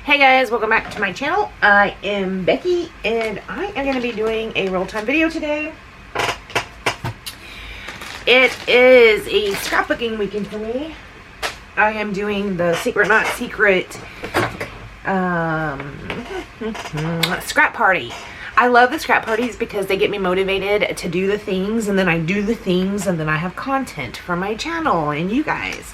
Hey guys, welcome back to my channel. I am Becky and I am going to be doing a real-time video today. It is a scrapbooking weekend for me. I am doing the secret not secret scrap party. I love the scrap parties because they get me motivated to do the things, and then I do the things, and then I have content for my channel and you guys.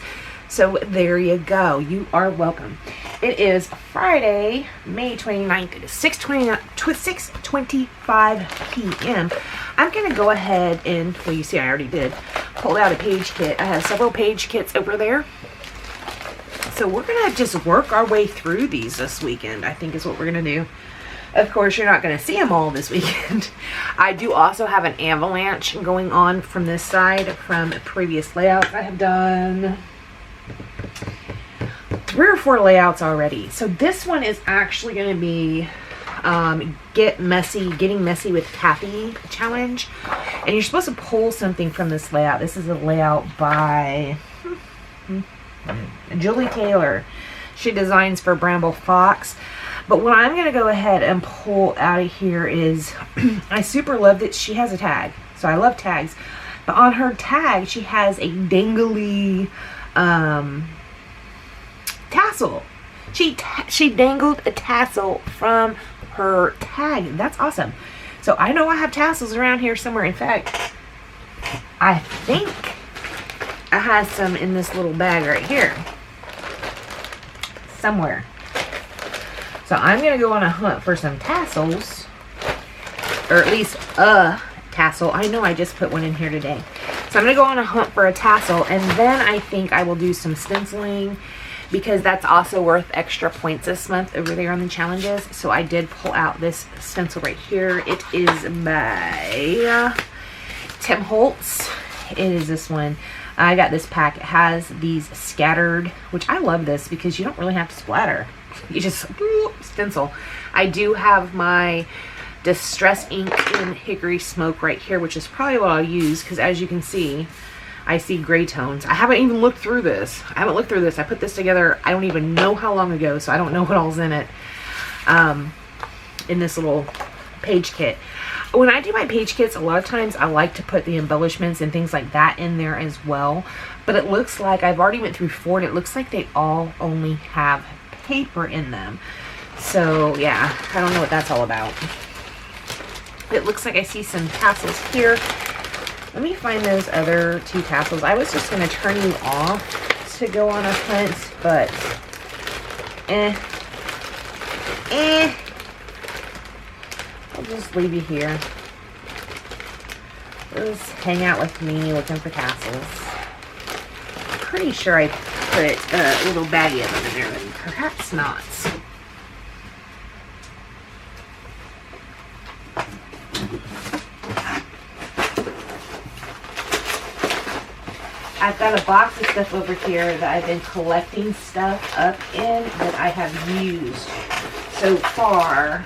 So there you go. You are welcome. It is Friday, May 29th. It is 6:25 p.m. I'm going to go ahead and, well, you see I already did, pull out a page kit. I have several page kits over there. So we're going to just work our way through these this weekend, I think is what we're going to do. Of course, you're not going to see them all this weekend. I do also have an avalanche going on from this side from previous layouts I have done. 3 or 4 layouts already. So this one is actually going to be getting messy with Kathy challenge, and you're supposed to pull something from this layout. This is a layout by Julie Taylor. She designs for Bramble Fox. But what I'm going to go ahead and pull out of here is I super love that she has a tag. So I love tags. But on her tag, she has a dangly tassel. She dangled a tassel from her tag. That's awesome. So I know I have tassels around here somewhere. In fact, I think I have some in this little bag right here somewhere. So I'm going to go on a hunt for some tassels, or at least a tassel. I know I just put one in here today. So I'm going to go on a hunt for a tassel, and then I think I will do some stenciling, because that's also worth extra points this month over there on the challenges. So I did pull out this stencil right here. It is by Tim Holtz. It is this one. I got this pack. It has these scattered, which I love this because you don't really have to splatter. You just stencil. I do have my Distress ink in Hickory Smoke right here, which is probably what I'll use, because as you can see, I see gray tones. I haven't even looked through this. I put this together, I don't even know how long ago, so I don't know what all's in it, in this little page kit. When I do my page kits, a lot of times I like to put the embellishments and things like that in there as well. But it looks like I've already went through 4, and it looks like they all only have paper in them. So yeah, I don't know what that's all about. It looks like I see some tassels here. Let me find those other 2 tassels. I was just going to turn you off to go on a hunt, but I'll just leave you here. Just hang out with me looking for tassels. I'm pretty sure I put a little baggie of them in there, but perhaps not. I've got a box of stuff over here that I've been collecting stuff up in that I have used so far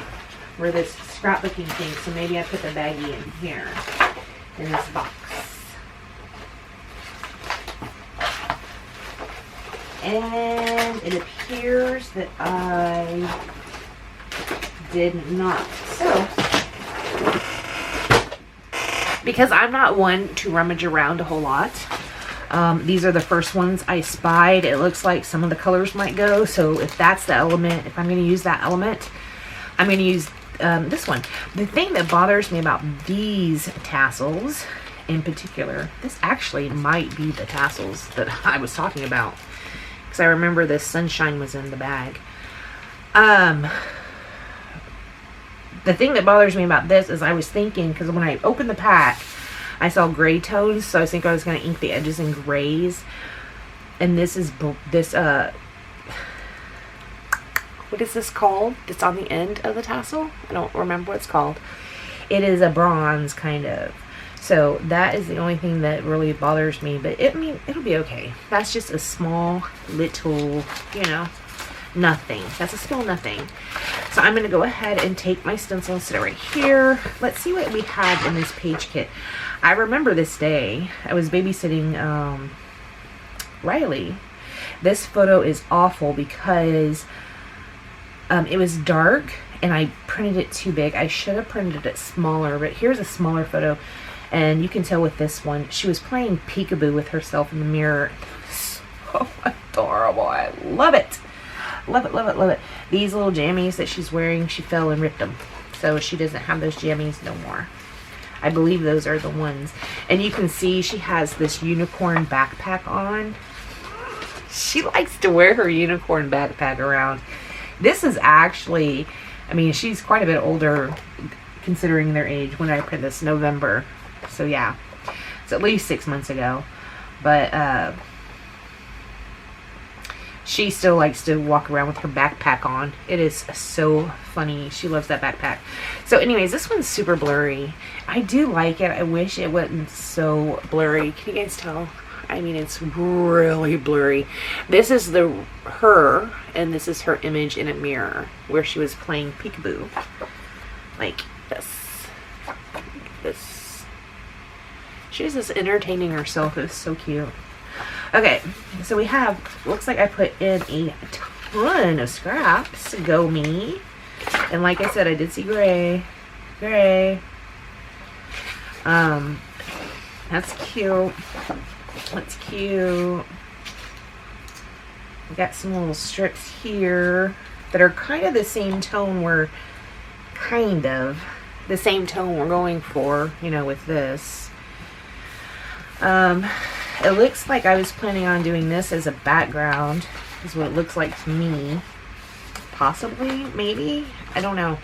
for this scrapbooking thing. So maybe I put the baggie in here, in this box. And it appears that I did not. So, because I'm not one to rummage around a whole lot, these are the first ones I spied. It looks like some of the colors might go. So if that's the element, if I'm going to use that element, I'm going to use this one. The thing that bothers me about these tassels in particular, this actually might be the tassels that I was talking about, because I remember this sunshine was in the bag. The thing that bothers me about this is I was thinking, because when I opened the pack, I saw gray tones, so I think I was going to ink the edges in grays. And this is what is this called? It's on the end of the tassel. I don't remember what it's called. It is a bronze kind of. So that is the only thing that really bothers me. But I mean, it'll be okay. That's just a small little, you know, nothing. That's a small nothing. So I'm going to go ahead and take my stencil and sit it right here. Let's see what we have in this page kit. I remember this day. I was babysitting Riley. This photo is awful because It was dark and I printed it too big. I should have printed it smaller, but here's a smaller photo. And you can tell with this one, she was playing peekaboo with herself in the mirror. So adorable. I love it. Love it, love it, love it. These little jammies that she's wearing, she fell and ripped them. So she doesn't have those jammies no more. I believe those are the ones. And you can see she has this unicorn backpack on. She likes to wear her unicorn backpack around. This is actually, I mean, she's quite a bit older considering their age. When I print this, November. So yeah, it's at least 6 months ago. But she still likes to walk around with her backpack on. It is so funny. She loves that backpack. So anyways, this one's super blurry. I do like it. I wish it wasn't so blurry. Can you guys tell? I mean, it's really blurry. This is her, and this is her image in a mirror where she was playing peekaboo. Like this. She was just entertaining herself. It was so cute. Okay, so we have, looks like I put in a ton of scraps. Go me. And like I said, I did see gray. Gray. That's cute. That's cute. We got some little strips here that are kind of the same tone we're going for, you know, with this. It looks like I was planning on doing this as a background, is what it looks like to me. Possibly, maybe, I don't know.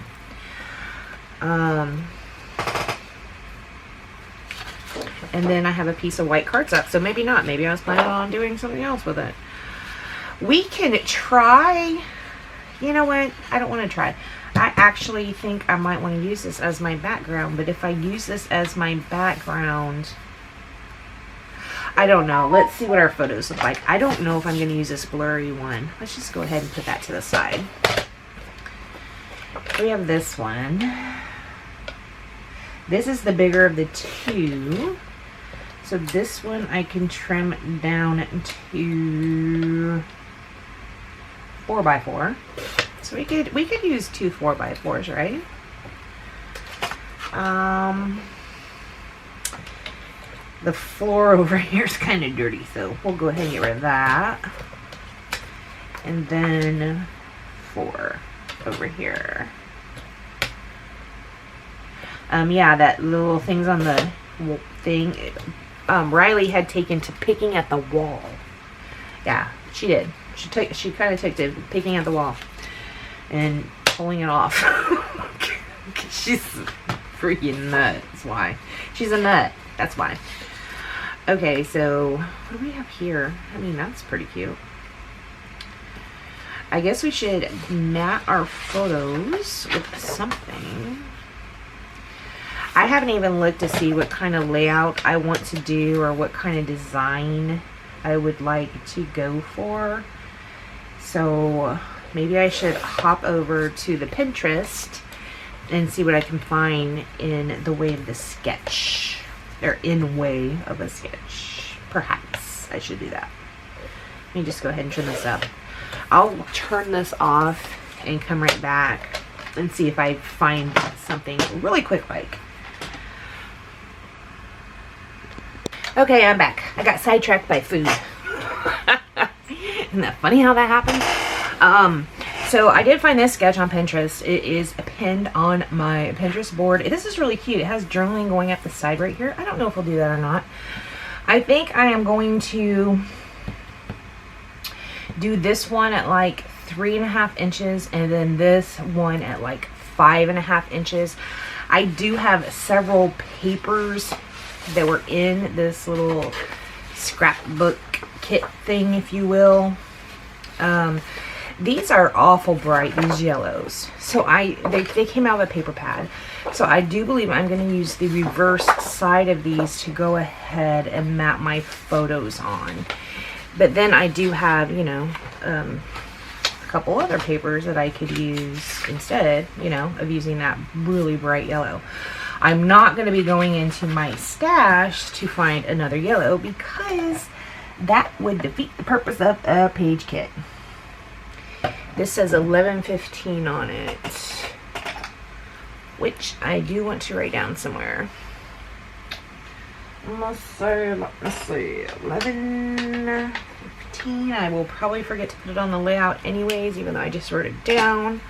And then I have a piece of white cardstock, so maybe not. Maybe I was planning on doing something else with it. We can try, you know what, I don't want to try. I actually think I might want to use this as my background, but if I use this as my background, I don't know. Let's see what our photos look like. I don't know if I'm going to use this blurry one. Let's just go ahead and put that to the side. We have this one. This is the bigger of the two. So this one I can trim down to 4x4. So we could use two 4x4s, right? The floor over here is kind of dirty, so we'll go ahead and get rid of that. And then 4 over here. Yeah, that little things on the thing. Riley had taken to picking at the wall. Yeah, she did. She kind of took to picking at the wall and pulling it off. She's freaking nut. That's why. She's a nut. That's why. Okay, so what do we have here? I mean, that's pretty cute. I guess we should mat our photos with something. I haven't even looked to see what kind of layout I want to do or what kind of design I would like to go for. So maybe I should hop over to the Pinterest and see what I can find in the way of the sketch. Or in way of a sketch. Perhaps I should do that. Let me just go ahead and trim this up. I'll turn this off and come right back and see if I find something really quick like. Okay, I'm back. I got sidetracked by food. Isn't that funny how that happens? So I did find this sketch on Pinterest. It is pinned on my Pinterest board. This is really cute. It has journaling going up the side right here. I don't know if we'll do that or not. I think I am going to do this one at like 3.5 inches and then this one at like 5.5 inches. I do have several papers that were in this little scrapbook kit thing, if you will. These are awful bright, these yellows. So they came out of a paper pad. So I do believe I'm going to use the reverse side of these to go ahead and map my photos on. But then I do have, you know, a couple other papers that I could use instead, you know, of using that really bright yellow. I'm not going to be going into my stash to find another yellow because that would defeat the purpose of a page kit. This says 11:15 on it, which I do want to write down somewhere. Let's see, 11:15. I will probably forget to put it on the layout anyways, even though I just wrote it down.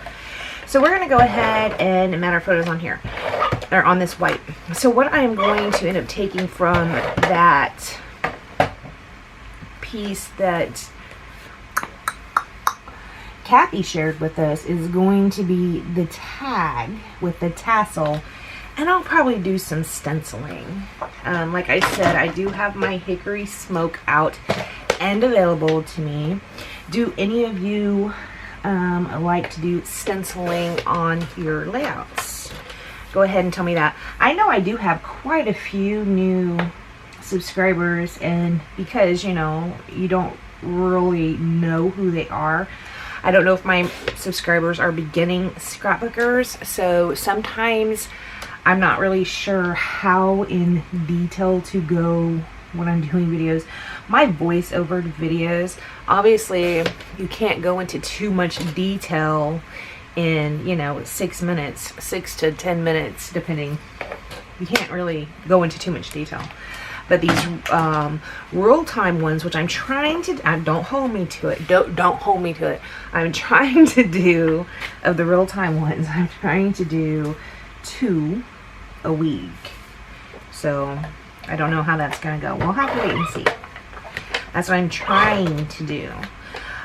So we're going to go ahead and mount our photos on here, or on this white. So what I am going to end up taking from that piece that Kathy shared with us is going to be the tag with the tassel, and I'll probably do some stenciling. Like I said, I do have my hickory smoke out and available to me. Do any of you like to do stenciling on your layouts? Go ahead and tell me that. I know I do have quite a few new subscribers, and because, you know, you don't really know who they are, I don't know if my subscribers are beginning scrapbookers, so sometimes I'm not really sure how in detail to go when I'm doing videos. My voiceover videos, obviously you can't go into too much detail in, you know, 6 minutes, 6 to 10 minutes depending. You can't really go into too much detail. But these real-time ones, which I'm trying to, don't hold me to it, don't hold me to it. I'm trying to do, of the real-time ones, I'm trying to do 2 a week. So I don't know how that's gonna go. We'll have to wait and see. That's what I'm trying to do.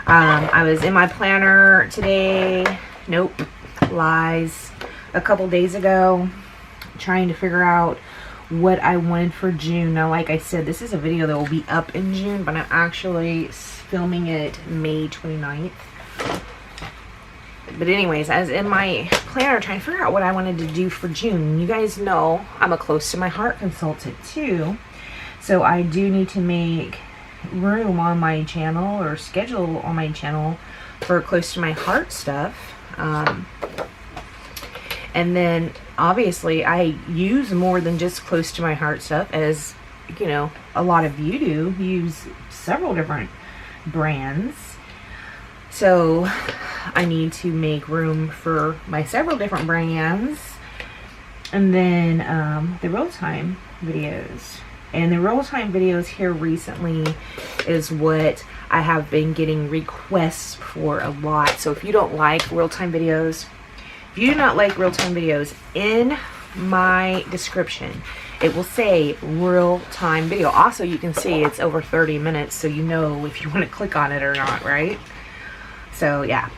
I was in my planner today, nope, lies, a couple days ago, trying to figure out what I wanted for June. Now, like I said, this is a video that will be up in June, but I'm actually filming it May 29th. But anyways, I was in my planner trying to figure out what I wanted to do for June. You guys know I'm a close to my heart consultant too, so I do need to make room on my channel, or schedule on my channel, for close to my heart stuff. And then obviously I use more than just close to my heart stuff, as you know, a lot of you do use several different brands. So I need to make room for my several different brands. And then the real-time videos. And the real-time videos here recently is what I have been getting requests for a lot. So if you don't like real-time videos, if you do not like real-time videos, in my description it will say real-time video. Also, you can see it's over 30 minutes, so you know if you want to click on it or not, right? So yeah,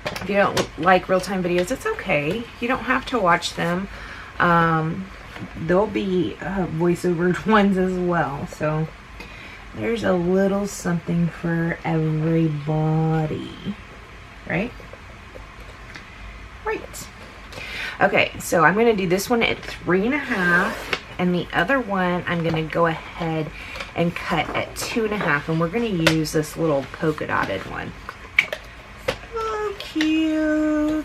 if you don't like real-time videos, it's okay. You don't have to watch them. There'll be voiceover ones as well, so there's a little something for everybody, right? Right. Okay, so I'm going to do this one at 3.5, and the other one I'm going to go ahead and cut at 2.5, and we're going to use this little polka dotted one. Oh, cute.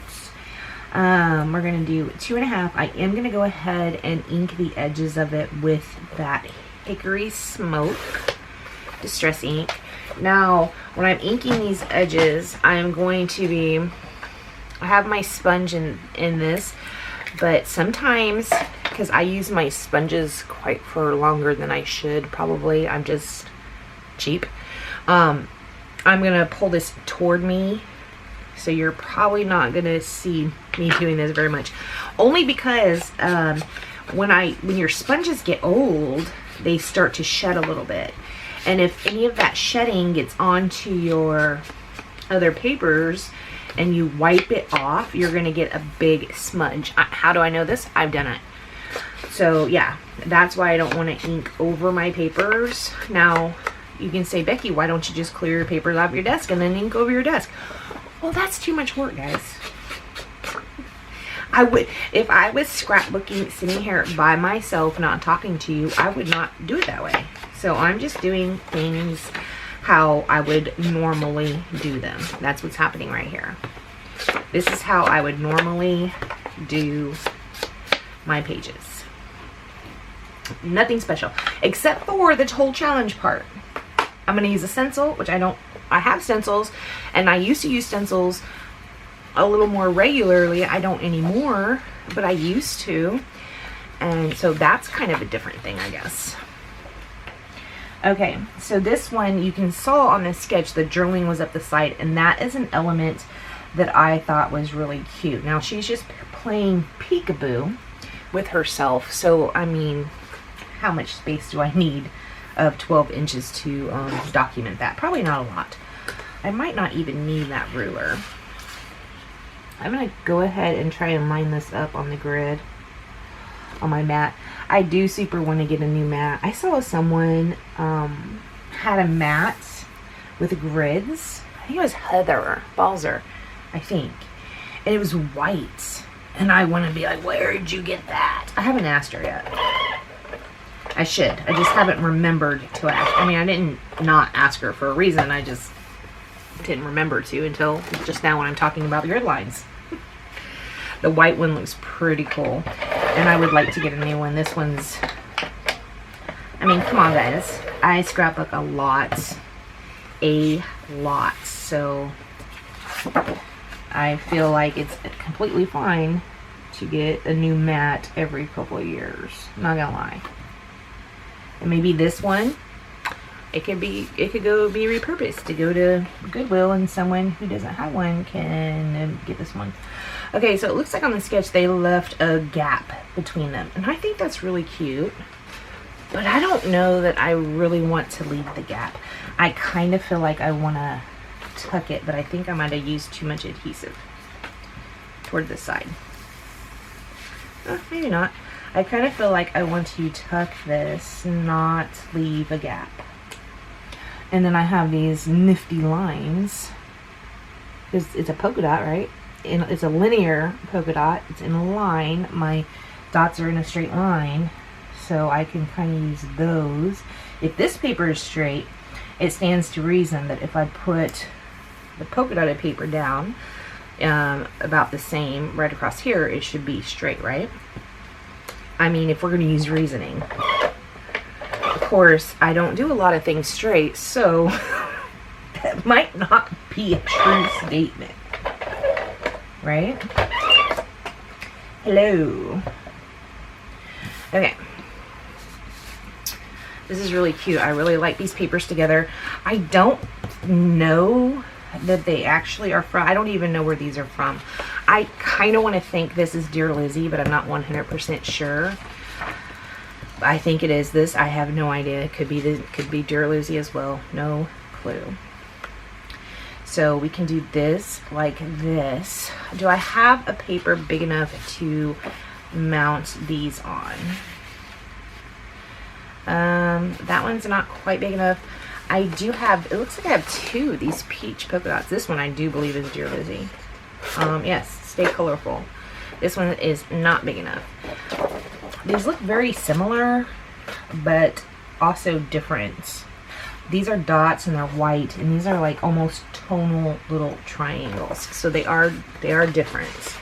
We're going to do 2.5. I am going to go ahead and ink the edges of it with that Hickory Smoke Distress ink. Now, when I'm inking these edges, I'm going to be, I have my sponge in this, but sometimes, because I use my sponges quite for longer than I should probably, I'm just cheap, I'm gonna pull this toward me, so you're probably not gonna see me doing this very much, only because when your sponges get old, they start to shed a little bit, and if any of that shedding gets onto your other papers and you wipe it off, you're gonna get a big smudge. How do I know this? I've done it. So yeah, that's why I don't want to ink over my papers. Now you can say, Becky, why don't you just clear your papers off your desk and then ink over your desk? Well, that's too much work, guys. I would, if I was scrapbooking sitting here by myself not talking to you, I would not do it that way. So I'm just doing things how I would normally do them. That's what's happening right here. This is how I would normally do my pages. Nothing special, except for the whole challenge part. I'm going to use a stencil, which I don't I have stencils, and I used to use stencils a little more regularly. I don't anymore, but I used to. And so that's kind of a different thing, I guess. Okay, so this one you can saw on this sketch, the journaling was up the side, and that is an element that I thought was really cute. Now she's just playing peekaboo with herself, so I mean, how much space do I need of 12 inches to document that? Probably not a lot. I might not even need that ruler. I'm gonna go ahead and try and line this up on the grid on my mat. I do super want to get a new mat. I saw someone had a mat with grids. I think it was Heather Balzer, I think, and it was white, and I want to be like, where did you get that? I haven't asked her yet. I should. I just haven't remembered to ask. I mean, I didn't not ask her for a reason. I just didn't remember to until just now when I'm talking about grid lines. The white one looks pretty cool, and I would like to get a new one. This one's, I mean, come on guys, I scrapbook a lot, so I feel like it's completely fine to get a new mat every couple of years, not gonna lie. And maybe this one, it could go be repurposed to go to Goodwill, and someone who doesn't have one can get this one. Okay, so it looks like on the sketch they left a gap between them, and I think that's really cute, but I don't know that I really want to leave the gap. I kind of feel like I want to tuck it, but I think I might have used too much adhesive toward this side. Maybe not. I kind of feel like I want to tuck this, not leave a gap. And then I have these nifty lines. It's a polka dot, right? And it's a linear polka dot. It's in a line. My dots are in a straight line, so I can kind of use those. If this paper is straight, it stands to reason that if I put the polka dotted paper down about the same right across here, it should be straight, right? I mean, if we're going to use reasoning. Of course, I don't do a lot of things straight, so that might not be a true statement. Right? Hello. Okay. This is really cute. I really like these papers together. I don't know that they actually are from, I don't even know where these are from. I kind of want to think this is Dear Lizzie, but I'm not 100% sure. I think it is this. I have no idea. It could be Dear Lizzie as well. No clue. So we can do this like this. Do I have a paper big enough to mount these on? That one's not quite big enough. I do have, it looks like I have two of these peach polka dots. This one I do believe is Dear Lizzie. Yes, Stay Colorful. This one is not big enough. These look very similar, but also different. These are dots and they're white, and these are like almost tonal little triangles. So they are different.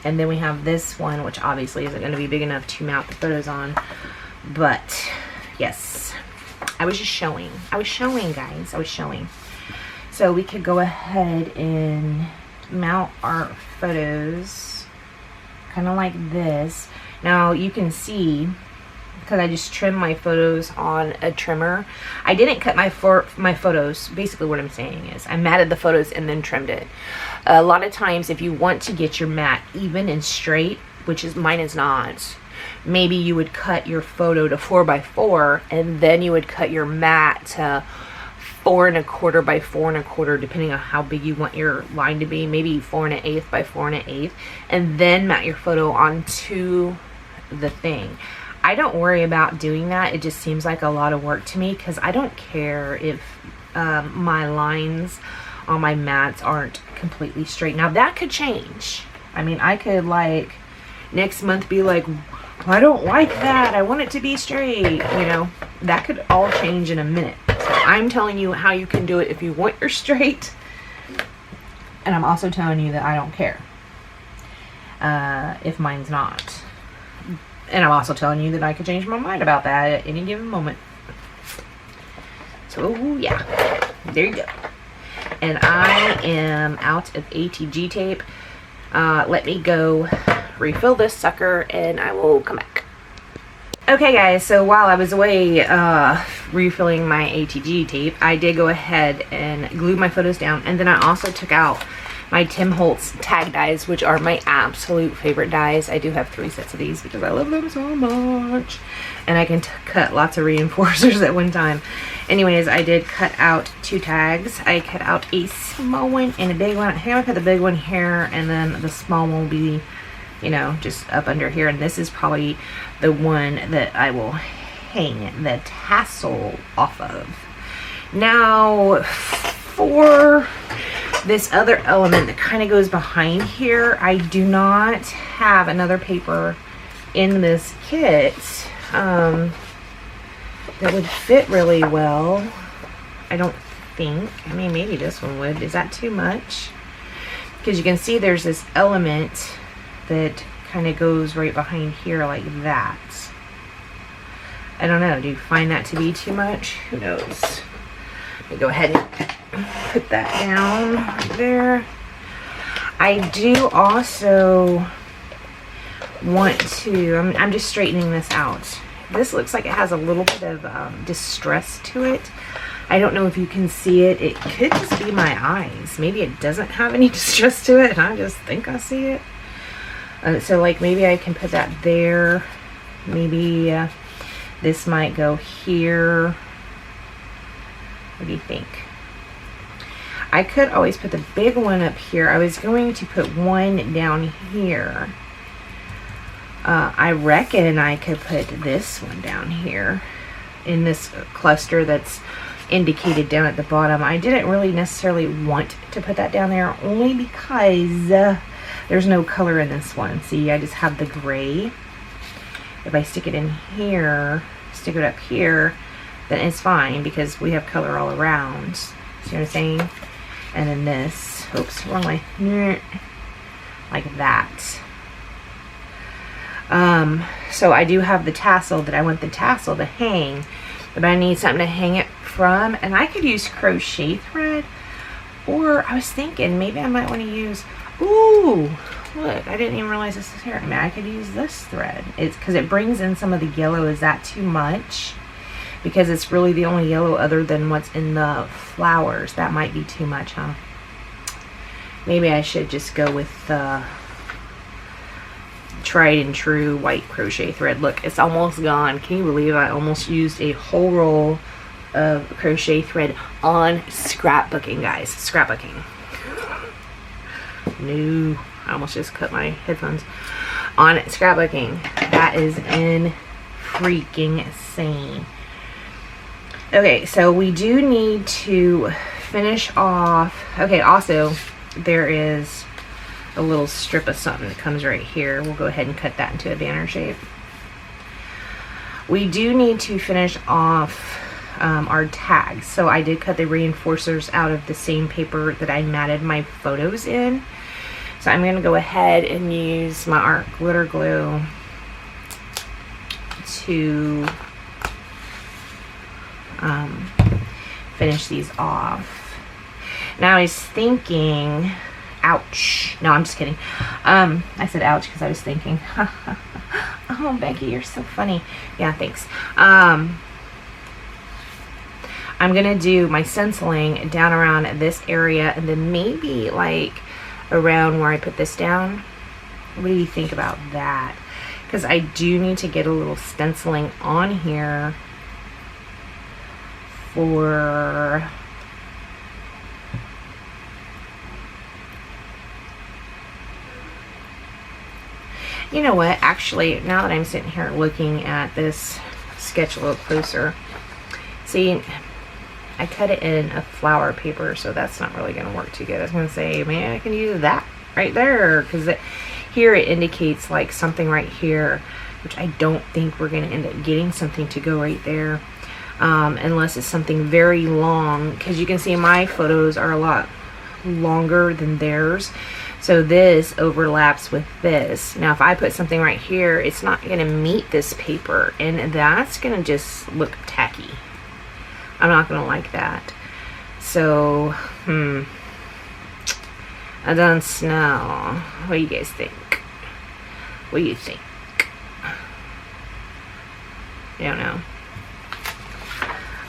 And then we have this one, which obviously isn't going to be big enough to mount the photos on. But yes, I was just showing. I was showing, guys. I was showing. So we could go ahead and mount our photos kind of like this. Now you can see, because I just trimmed my photos on a trimmer. I didn't cut my photos. Basically what I'm saying is I matted the photos and then trimmed it. A lot of times if you want to get your mat even and straight, which is mine is not, maybe you would cut your photo to 4x4 and then you would cut your mat to 4 1/4 by 4 1/4, depending on how big you want your line to be. Maybe 4 1/8 by 4 1/8, and then mount your photo onto the thing. I don't worry about doing that. It just seems like a lot of work to me, because I don't care if my lines on my mats aren't completely straight. Now that could change. I mean, I could like next month be like, I don't like that, I want it to be straight, you know. That could all change in a minute. So I'm telling you how you can do it if you want your straight, and I'm also telling you that I don't care if mine's not. And I'm also telling you that I could change my mind about that at any given moment. So yeah, there you go. and I am out of ATG tape. Let me go refill this sucker and I will come back. Okay guys, so while I was away refilling my ATG tape, I did go ahead and glue my photos down, and then I also took out my Tim Holtz tag dies, which are my absolute favorite dies. I do have 3 sets of these because I love them so much, and I can cut lots of reinforcers at one time. Anyways, I did cut out 2 tags. I cut out a small one and a big one. I think I'm gonna put the big one here, and then the small one will be, you know, just up under here, and this is probably the one that I will hang the tassel off of. Now for this other element that kind of goes behind here, I do not have another paper in this kit that would fit really well. I don't think. I mean, maybe this one would. Is that too much? Because you can see there's this element that kind of goes right behind here like that. I don't know. Do you find that to be too much? Who knows? Let me go ahead and put that down right there. I do also want to, I'm just straightening this out. This looks like it has a little bit of distress to it. I don't know if you can see it. It could just be my eyes. Maybe it doesn't have any distress to it and I just think I see it. So like maybe I can put that there. Maybe this might go here. What do you think? I could always put the big one up here. I was going to put one down here. I reckon I could put this one down here in this cluster that's indicated down at the bottom. I didn't really necessarily want to put that down there only because there's no color in this one. See, I just have the gray. If I stick it in here, stick it up here, then it's fine because we have color all around. See what I'm saying? And then this, oops, wrong way, like that. So I do have the tassel that I want the tassel to hang, but I need something to hang it from, and I could use crochet thread, or I was thinking maybe I might want to use, ooh, look, I didn't even realize this is here. I mean, I could use this thread. It's because it brings in some of the yellow. Is that too much? Because it's really the only yellow other than what's in the flowers. That might be too much, huh? Maybe I should just go with tried and true white crochet thread. Look, it's almost gone. Can you believe I almost used a whole roll of crochet thread on scrapbooking, guys? Scrapbooking. No, I almost just cut my headphones. On scrapbooking. That is in freaking insane. Okay, so we do need to finish off. Okay, also there is a little strip of something that comes right here. We'll go ahead and cut that into a banner shape. We do need to finish off our tags. So I did cut the reinforcers out of the same paper that I matted my photos in. So I'm going to go ahead and use my art glitter glue to finish these off. Now I was thinking, ouch. No, I'm just kidding. I said ouch because I was thinking. Oh, Becky, you're so funny. Yeah, thanks. I'm gonna do my stenciling down around this area, and then maybe like around where I put this down. What do you think about that? Because I do need to get a little stenciling on here for you know what, actually, now that I'm sitting here looking at this sketch a little closer, see, I cut it in a flower paper, so that's not really going to work too good. I was going to say, man, I can use that right there, because here it indicates like something right here, which I don't think we're going to end up getting something to go right there, unless it's something very long, because you can see my photos are a lot longer than theirs. So this overlaps with this. Now if I put something right here, it's not going to meet this paper, and that's going to just look tacky. I'm not going to like that. So I don't know. What do you guys think? What do you think? I don't know.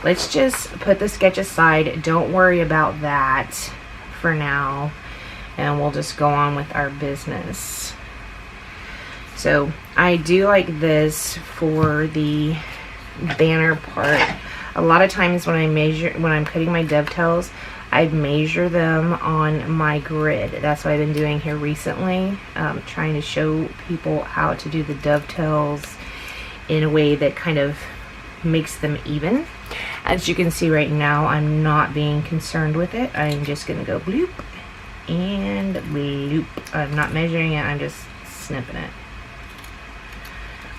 Let's just put the sketch aside. Don't worry about that for now. And we'll just go on with our business. So I do like this for the banner part. A lot of times when I'm cutting my dovetails, I measure them on my grid. That's what I've been doing here recently, trying to show people how to do the dovetails in a way that kind of makes them even. As you can see right now, I'm not being concerned with it. I'm just gonna go bloop and bloop. I'm not measuring it, I'm just snipping it.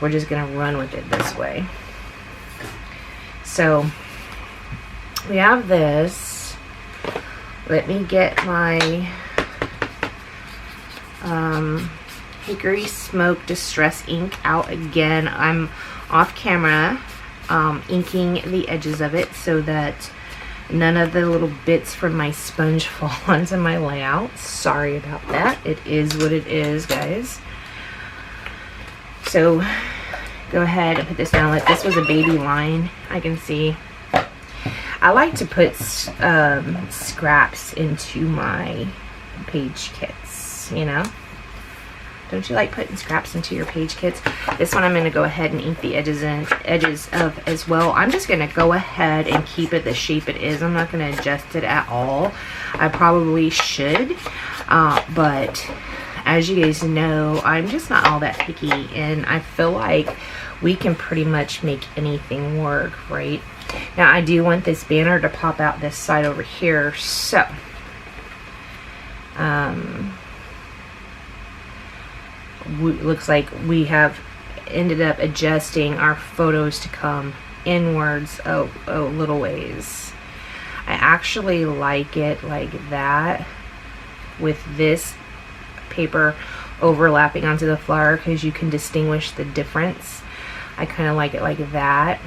We're just gonna run with it this way. So we have this. Let me get my Hickory Smoke Distress ink out again. I'm off camera inking the edges of it so that none of the little bits from my sponge fall onto my layout. Sorry about that. It is what it is, guys. So go ahead and put this down. Like this was a baby line, I can see. I like to put scraps into my page kits, you know? Don't you like putting scraps into your page kits? This one I'm going to go ahead and ink the edges of as well. I'm just going to go ahead and keep it the shape it is. I'm not going to adjust it at all. I probably should, but as you guys know, I'm just not all that picky, and I feel like we can pretty much make anything work, right? Now I do want this banner to pop out this side over here, so looks like we have ended up adjusting our photos to come inwards a little ways. I actually like it like that, with this paper overlapping onto the flower, because you can distinguish the difference. I kind of like it like that.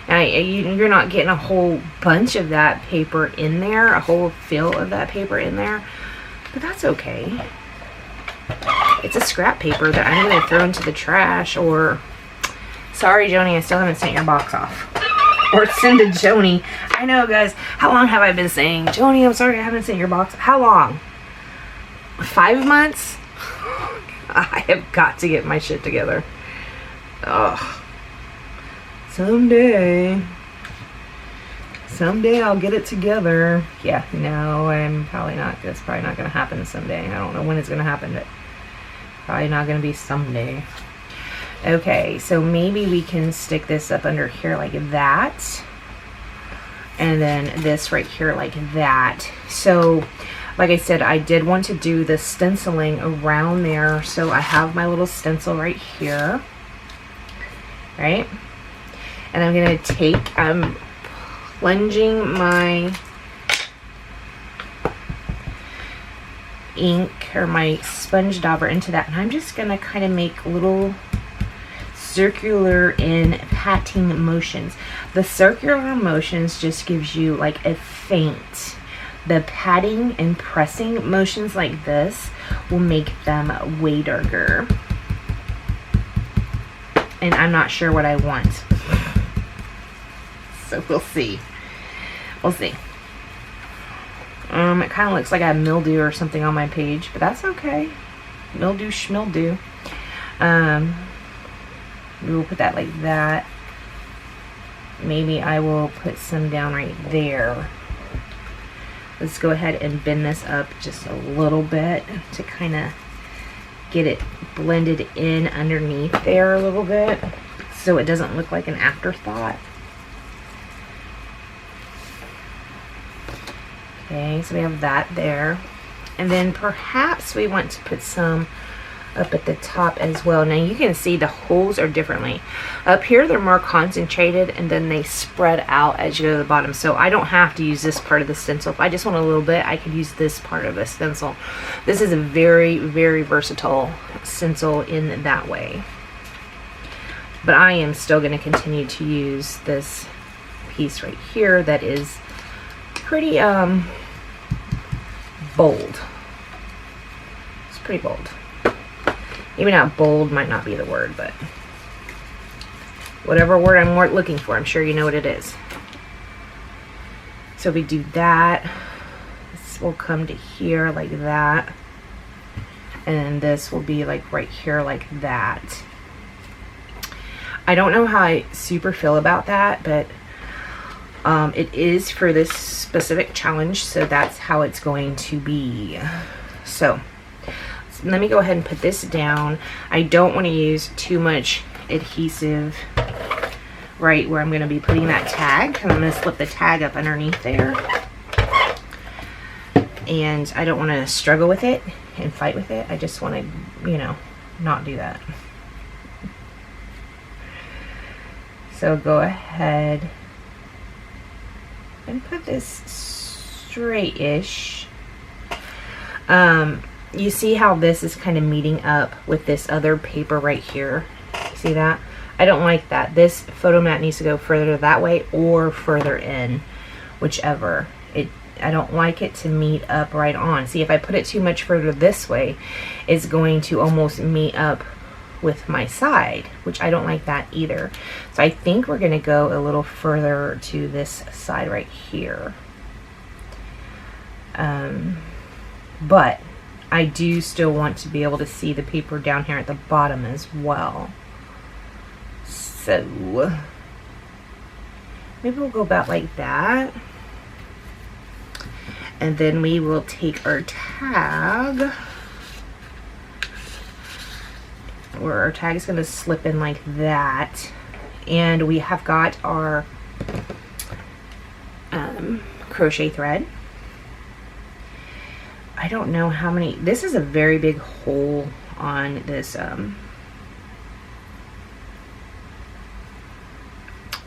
Now, you're not getting a whole bunch of that paper in there, a whole fill of that paper in there, but that's okay. It's a scrap paper that I'm going to throw into the trash, or, sorry Joni, I still haven't sent your box off. Or send to Joni. I know, guys, how long have I been saying, Joni, I'm sorry I haven't sent your box? How long? 5 months? I have got to get my shit together. Ugh. Someday I'll get it together. Yeah, no, I'm probably not. That's probably not going to happen someday. I don't know when it's going to happen, but probably not going to be someday. Okay, so maybe we can stick this up under here like that. And then this right here like that. So, like I said, I did want to do the stenciling around there. So I have my little stencil right here. Right? And I'm going to take, I'm plunging my ink or my sponge dauber into that, and I'm just going to kind of make little circular and patting motions. The circular motions just gives you like a feint. The patting and pressing motions like this will make them way darker. And I'm not sure what I want. So we'll see. We'll see. It kind of looks like I have mildew or something on my page, but that's okay. Mildew schmildew. We will put that like that. Maybe I will put some down right there. Let's go ahead and bend this up just a little bit to kind of get it blended in underneath there a little bit, so it doesn't look like an afterthought. Okay, so we have that there. And then perhaps we want to put some up at the top as well. Now you can see the holes are differently. Up here they're more concentrated, and then they spread out as you go to the bottom. So I don't have to use this part of the stencil. If I just want a little bit, I could use this part of the stencil. This is a very, very versatile stencil in that way. But I am still going to continue to use this piece right here that is pretty bold. It's pretty bold. Maybe not bold, might not be the word, but whatever word I'm more looking for, I'm sure you know what it is. So we do that. This will come to here like that. And this will be like right here like that. I don't know how I super feel about that, but it is for this specific challenge, so that's how it's going to be. So let me go ahead and put this down. I don't want to use too much adhesive right where I'm going to be putting that tag. I'm going to slip the tag up underneath there. And I don't want to struggle with it and fight with it. I just want to, you know, not do that. So go ahead and put this straight-ish. You see how this is kind of meeting up with this other paper right here? See that? I don't like that. This photo mat needs to go further that way or further in, whichever. I don't like it to meet up right on. See, if I put it too much further this way, it's going to almost meet up with my side, which I don't like that either. So I think we're going to go a little further to this side right here. But I do still want to be able to see the paper down here at the bottom as well. So maybe we'll go about like that. And then we will take our tag, where our tag is going to slip in like that. And we have got our crochet thread. I don't know how many, this is a very big hole on this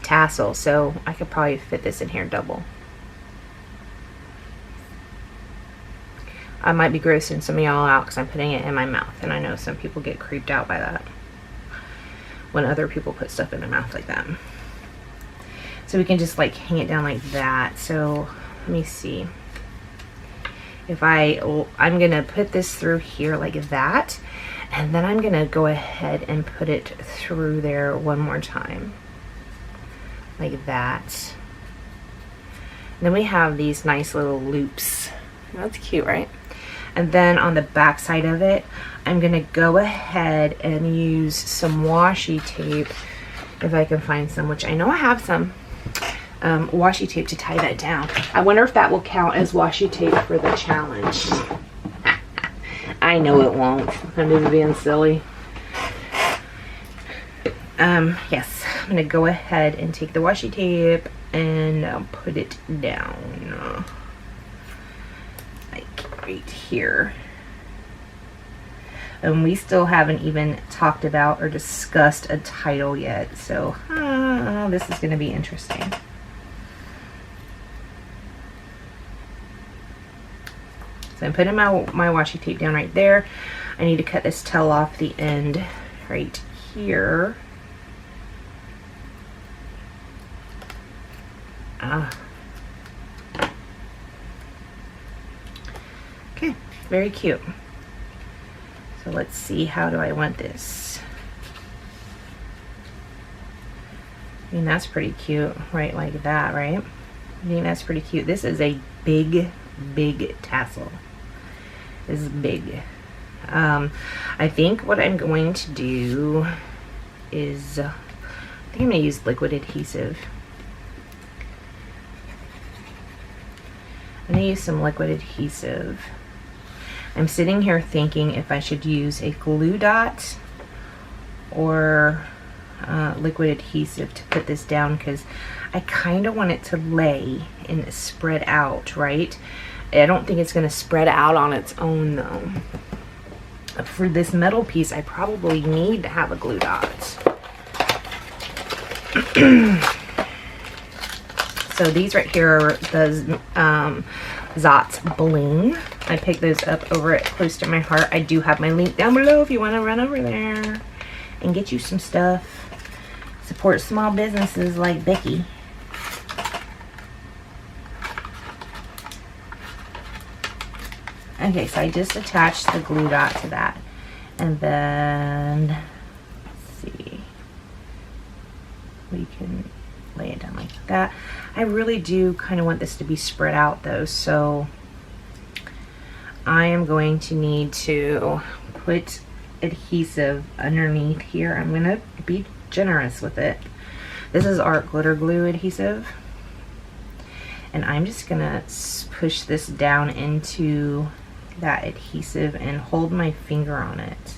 tassel, so I could probably fit this in here double. I might be grossing some of y'all out because I'm putting it in my mouth, and I know some people get creeped out by that when other people put stuff in their mouth like that. So we can just like hang it down like that. So let me see. If I'm gonna put this through here like that, and then I'm gonna go ahead and put it through there one more time like that. And then we have these nice little loops. That's cute, right? And then on the back side of it, I'm gonna go ahead and use some washi tape, if I can find some, which I know I have some washi tape to tie that down. I wonder if that will count as washi tape for the challenge. I know it won't. I'm just being silly. Yes, I'm gonna go ahead and take the washi tape and put it down. Right here. And we still haven't even talked about or discussed a title yet, so this is going to be interesting. So I'm putting my washi tape down right there. I need to cut this tail off the end right here. Okay, very cute. So let's see, how do I want this? I mean, that's pretty cute, right, like that, right? I think that's pretty cute. This is a big, big tassel. This is big. I think what I'm going to do is, I think I'm going to use liquid adhesive. I'm going to use some liquid adhesive. I'm sitting here thinking if I should use a glue dot or liquid adhesive to put this down, because I kind of want it to lay and spread out, right? I don't think it's going to spread out on its own though. For this metal piece, I probably need to have a glue dot. So these right here are the Zot's Bling. I picked those up over at Close to My Heart. I do have my link down below if you want to run over there and get you some stuff. Support small businesses like Becky. Okay, so I just attached the glue dot to that. And then, let's see, we can lay it down like that. I really do kind of want this to be spread out though, so I am going to need to put adhesive underneath here. I'm going to be generous with it. This is art glitter glue adhesive. And I'm just going to push this down into that adhesive and hold my finger on it.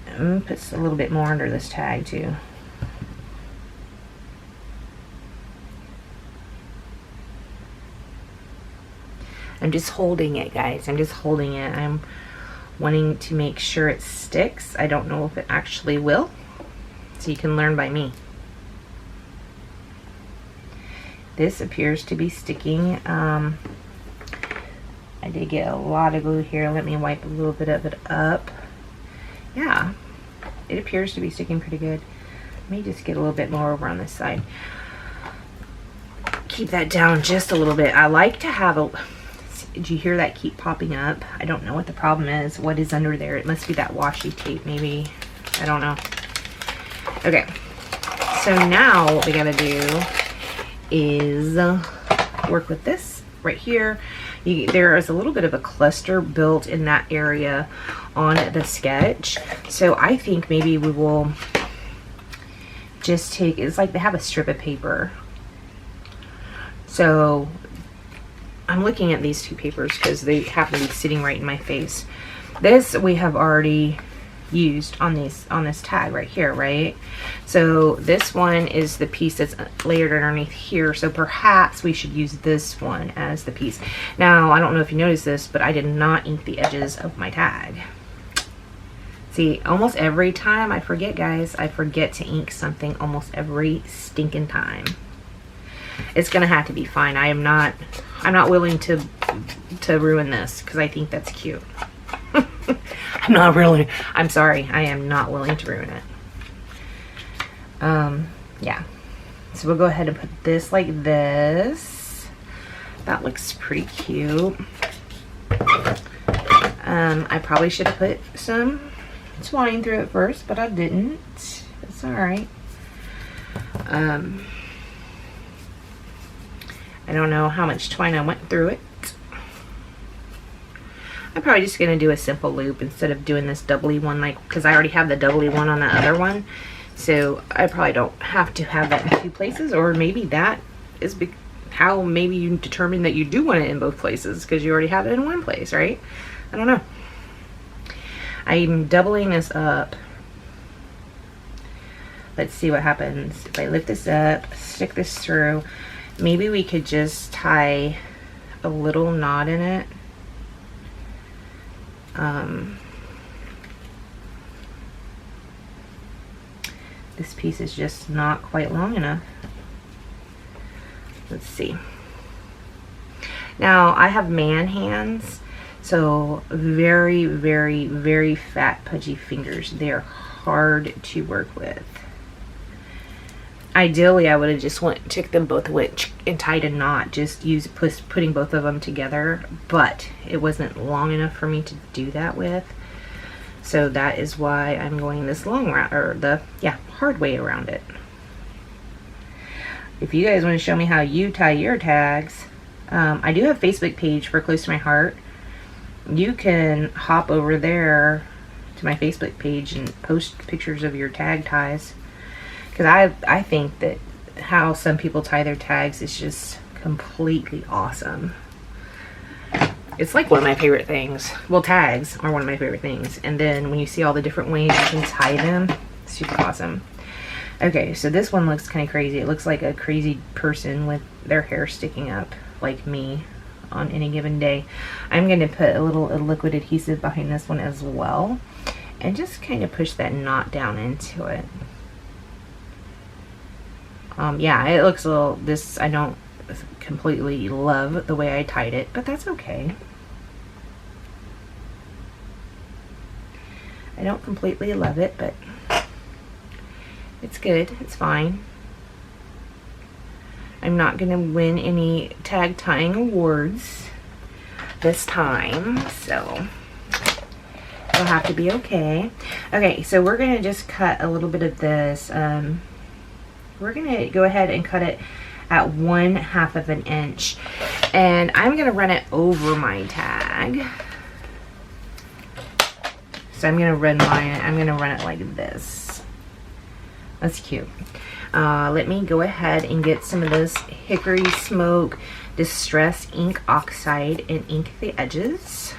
I'm going to put a little bit more under this tag too. I'm just holding it, guys. I'm just holding it. I'm wanting to make sure it sticks. I don't know if it actually will. So you can learn by me. This appears to be sticking. I did get a lot of glue here. Let me wipe a little bit of it up. Yeah, it appears to be sticking pretty good. Let me just get a little bit more over on this side. Keep that down just a little bit. I like to have a... Did you hear that keep popping up? I don't know what the problem is. What is under there? It must be that washi tape, maybe. I don't know. Okay. So now what we gotta do is work with this right here. There is a little bit of a cluster built in that area on the sketch. So I think maybe we will just take, it's like they have a strip of paper. So I'm looking at these two papers because they happen to be sitting right in my face. This we have already used on this tag right here, right? So this one is the piece that's layered underneath here, so perhaps we should use this one as the piece. Now I don't know if you noticed this, but I did not ink the edges of my tag. See, almost every time I forget, guys, I forget to ink something almost every stinking time. It's gonna have to be fine. I'm not willing to ruin this because I think that's cute. I'm sorry, I am not willing to ruin it. Yeah, so we'll go ahead and put this like this. That looks pretty cute. I probably should have put some twine through it first, but I didn't. It's all right. I don't know how much twine I went through it. I'm probably just going to do a simple loop instead of doing this doubly one, like, because I already have the doubly one on the other one. So I probably don't have to have that in two places, or maybe that is how maybe you determine that you do want it in both places because you already have it in one place, right? I don't know. I'm doubling this up. Let's see what happens. If I lift this up, stick this through, maybe we could just tie a little knot in it. This piece is just not quite long enough. Let's see. Now I have man hands, so very, very, very fat, pudgy fingers. They're hard to work with. Ideally, I would have just took them both away and tied a knot, just putting both of them together, but it wasn't long enough for me to do that with. So that is why I'm going this long route, or the hard way around it. If you guys want to show me how you tie your tags, I do have a Facebook page for Close to My Heart. You can hop over there to my Facebook page and post pictures of your tag ties. Because I think that how some people tie their tags is just completely awesome. It's like one of my favorite things. Well, tags are one of my favorite things. And then when you see all the different ways you can tie them, super awesome. Okay, so this one looks kind of crazy. It looks like a crazy person with their hair sticking up, like me, on any given day. I'm going to put a little liquid adhesive behind this one as well. And just kind of push that knot down into it. Yeah, it looks a little, I don't completely love the way I tied it, but that's okay. I don't completely love it, but it's good, it's fine. I'm not going to win any tag tying awards, this time, so it'll have to be okay. Okay, so we're gonna just cut a little bit of this. We're gonna go ahead and cut it at 1/2 of an inch, and I'm gonna run it over my tag. So I'm gonna run it like this. That's cute. Let me go ahead and get some of this Hickory Smoke Distress Ink Oxide and ink the edges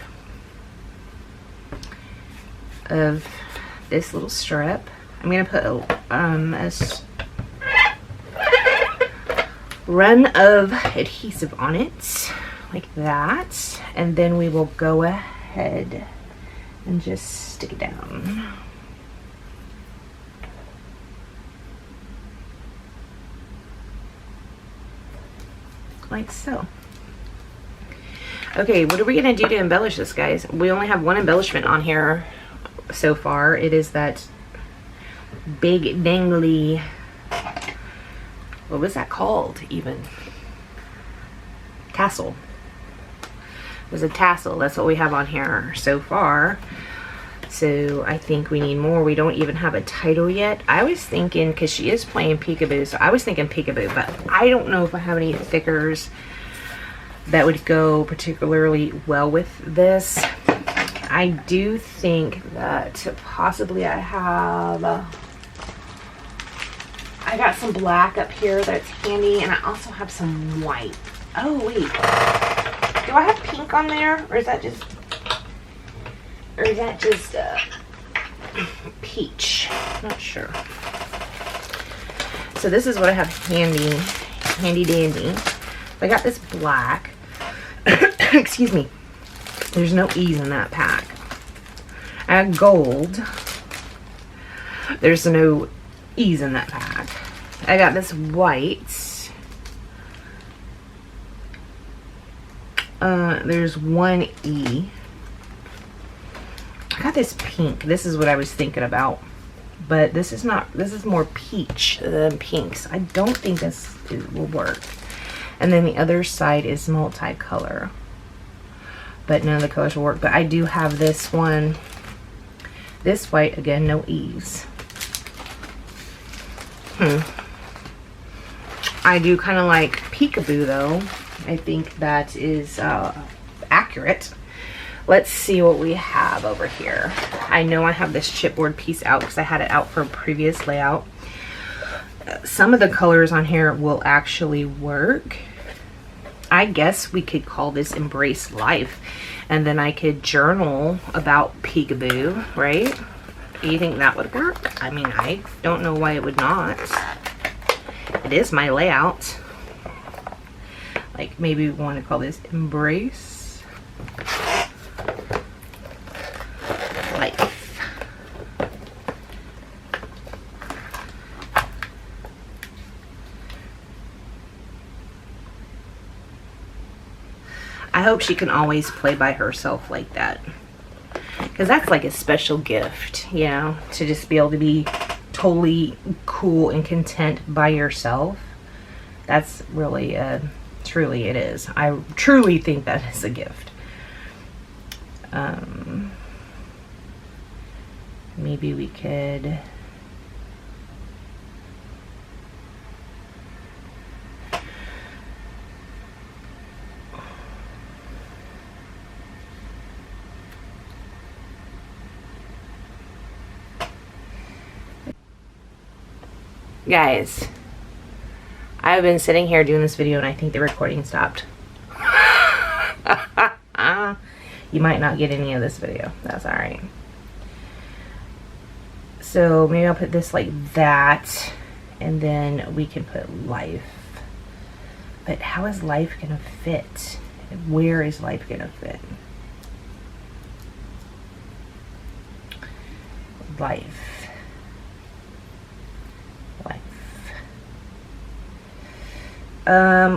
of this little strip. I'm gonna put a run of adhesive on it like that, and then we will go ahead and just stick it down. Like so. Okay, what are we gonna do to embellish this, guys? We only have one embellishment on here so far. It is that big dangly, what was that called even? Tassel. It was a tassel. That's what we have on here so far. So I think we need more. We don't even have a title yet. I was thinking, because she is playing peekaboo, so I was thinking peekaboo, but I don't know if I have any thickers that would go particularly well with this. I do think that possibly I got some black up here that's handy, and I also have some white. Oh wait, do I have pink on there, or is that just peach? Not sure. So this is what I have handy dandy. I got this black. Excuse me. There's no E's in that pack. I have gold. There's no E's in that pack. I got this white. There's one E. I got this pink. This is what I was thinking about, but this is not. This is more peach than pinks. I don't think this will work. And then the other side is multicolor, but none of the colors will work. But I do have this one, this white, again, no E's. I do kind of like peekaboo though. I think that is accurate. Let's see what we have over here. I know I have this chipboard piece out because I had it out for a previous layout. Some of the colors on here will actually work. I guess we could call this Embrace Life, and then I could journal about peekaboo, right? Do you think that would work? I mean, I don't know why it would not. It is my layout. Like, maybe we want to call this Embrace Life. I hope she can always play by herself like that, because that's like a special gift, you know, to just be able to be totally cool and content by yourself. That's really truly it is. I truly think that is a gift. Maybe we could guys, I've been sitting here doing this video and I think the recording stopped. You might not get any of this video. That's alright. So maybe I'll put this like that, and then we can put Life. But how is Life gonna fit? Where is Life gonna fit? Life.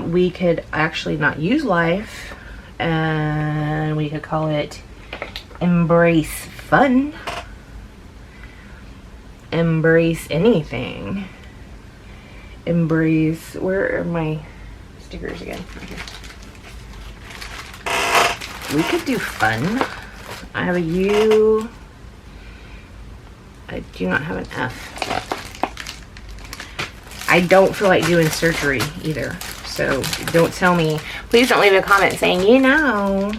We could actually not use Life, and we could call it Embrace Fun. Embrace anything. Embrace, where are my stickers again? Right here. We could do fun. I have a U. I do not have an F. I don't feel like doing surgery either. So don't tell me. Please don't leave a comment saying, you know,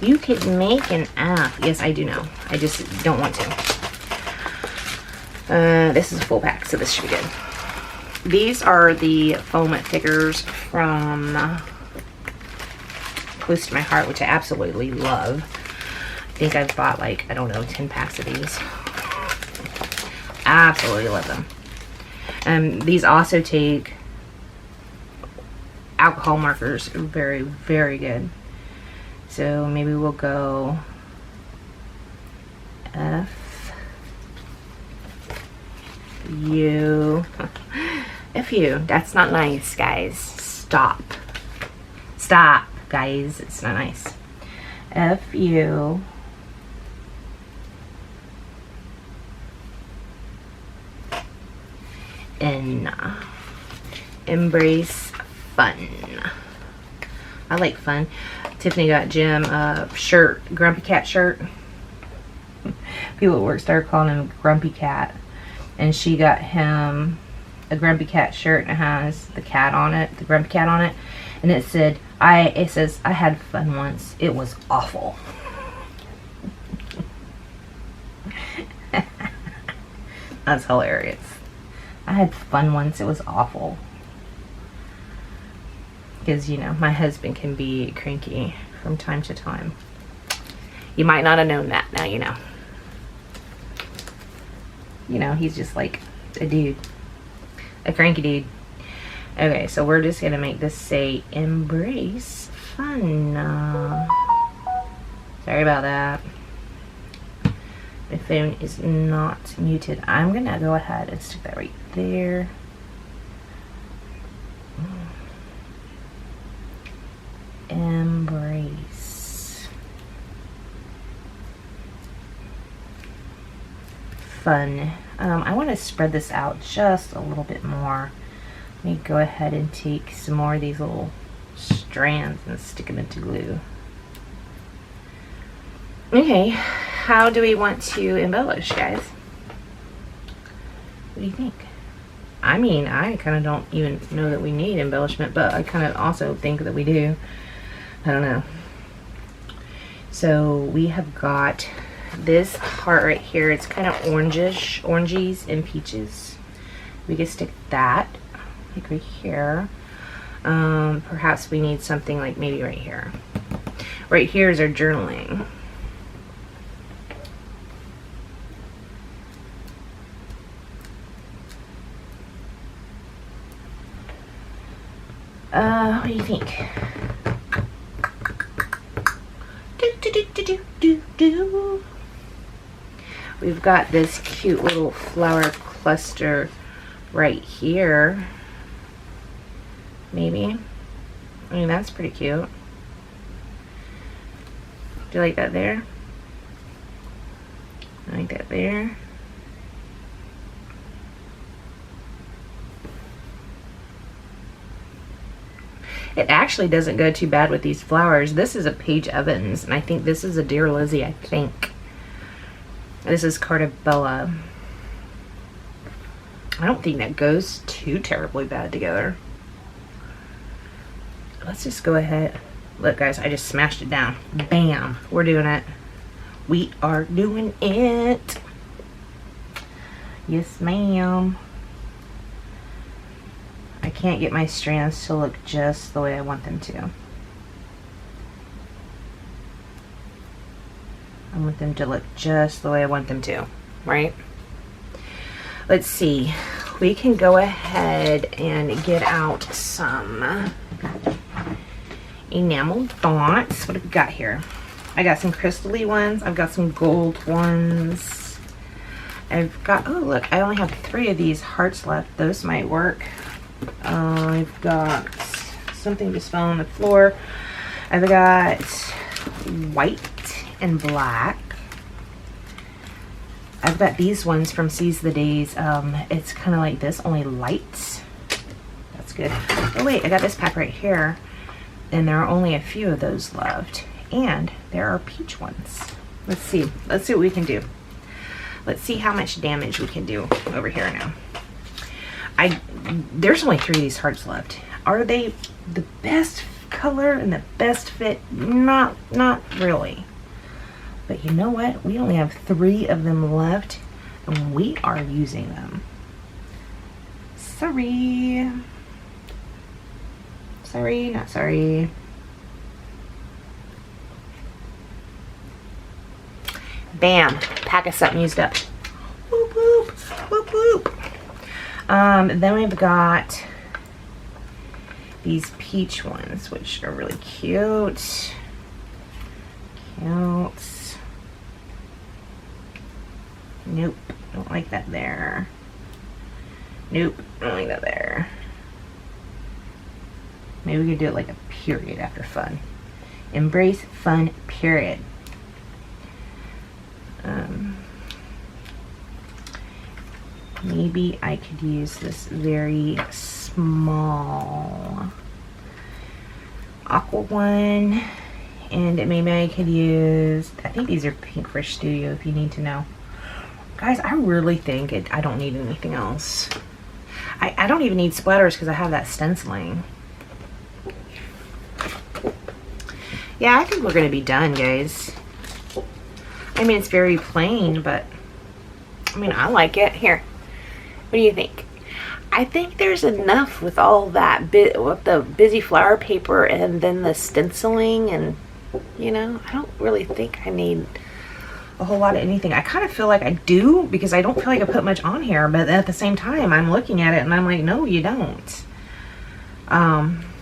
you could make an F. Yes, I do know. I just don't want to. This is a full pack, so this should be good. These are the foam thickers from Close to My Heart, which I absolutely love. I think I've bought like, I don't know, 10 packs of these. Absolutely love them. These also take alcohol markers. Very, very good. So maybe we'll go F U. F U. That's not nice, guys. Stop. Stop, guys. It's not nice. F U. N. Embrace fun. I like fun. Tiffany got Jim a shirt, Grumpy Cat shirt. People at work started calling him Grumpy Cat. And she got him a Grumpy Cat shirt, and it has the cat on it, the Grumpy Cat on it. And it said, it says, I had fun once. It was awful. That's hilarious. I had fun once. It was awful. Because, you know, my husband can be cranky from time to time. You might not have known that. Now you know. You know, he's just like a dude. A cranky dude. Okay, so we're just going to make this say, embrace fun. Sorry about that. My phone is not muted. I'm going to go ahead and stick that right there. Embrace fun. I want to spread this out just a little bit more. Let me go ahead and take some more of these little strands and stick them into glue. Okay, how do we want to embellish, guys? What do you think? I mean, I kind of don't even know that we need embellishment, but I kind of also think that we do. I don't know. So we have got this part right here. It's kind of orangish, oranges and peaches. We can stick that like right here. Perhaps we need something like maybe right here. Right here is our journaling. What do you think? We've got this cute little flower cluster right here. Maybe. I mean, that's pretty cute. Do you like that there? I like that there. It actually doesn't go too bad with these flowers. This is a Paige Evans, and I think this is a Dear Lizzie, I think. This is Cartabella. I don't think that goes too terribly bad together. Let's just go ahead. Look, guys, I just smashed it down. Bam. We're doing it. We are doing it. Yes, ma'am. I can't get my strands to look just the way I want them to. I want them to look just the way I want them to, right? Let's see. We can go ahead and get out some enamel dots. What have we got here? I got some crystal-y ones. I've got some gold ones. I've got, oh look, I only have 3 of these hearts left. Those might work. I've got something just fell on the floor. I've got white and black. I've got these ones from Seize the Days. It's kind of like this, only light. That's good. Oh wait, I got this pack right here, and there are only a few of those left. and there are peach ones. Let's see what we can do. Let's see how much damage we can do over here now. There's only 3 of these hearts left. Are they the best color and the best fit? Not really. But you know what? We only have 3 of them left, and we are using them. Sorry. Sorry, not sorry. Bam. Pack of something used up. Whoop, whoop. Whoop, whoop. Then we've got these peach ones, which are really cute. Cute. Nope. Don't like that there. Nope. Don't like that there. Maybe we could do it like a period after fun. Embrace fun, period. Maybe I could use this very small aqua one, and maybe I could use, I think these are Pinkfish Studio if you need to know. Guys, I really think I don't need anything else. I don't even need splatters because I have that stenciling. Yeah, I think we're going to be done, guys. I mean, it's very plain, but I mean, I like it. Here, what do you think? I think there's enough with all that with the busy flower paper and then the stenciling, and you know, I don't really think I need a whole lot of anything. I kind of feel like I do because I don't feel like I put much on here, but at the same time I'm looking at it and I'm like, no, you don't.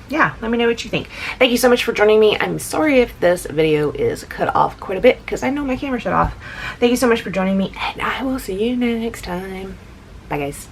Yeah, let me know what you think. Thank you so much for joining me. I'm sorry if this video is cut off quite a bit because I know my camera shut off. Thank you so much for joining me, and I will see you next time. Bye, guys.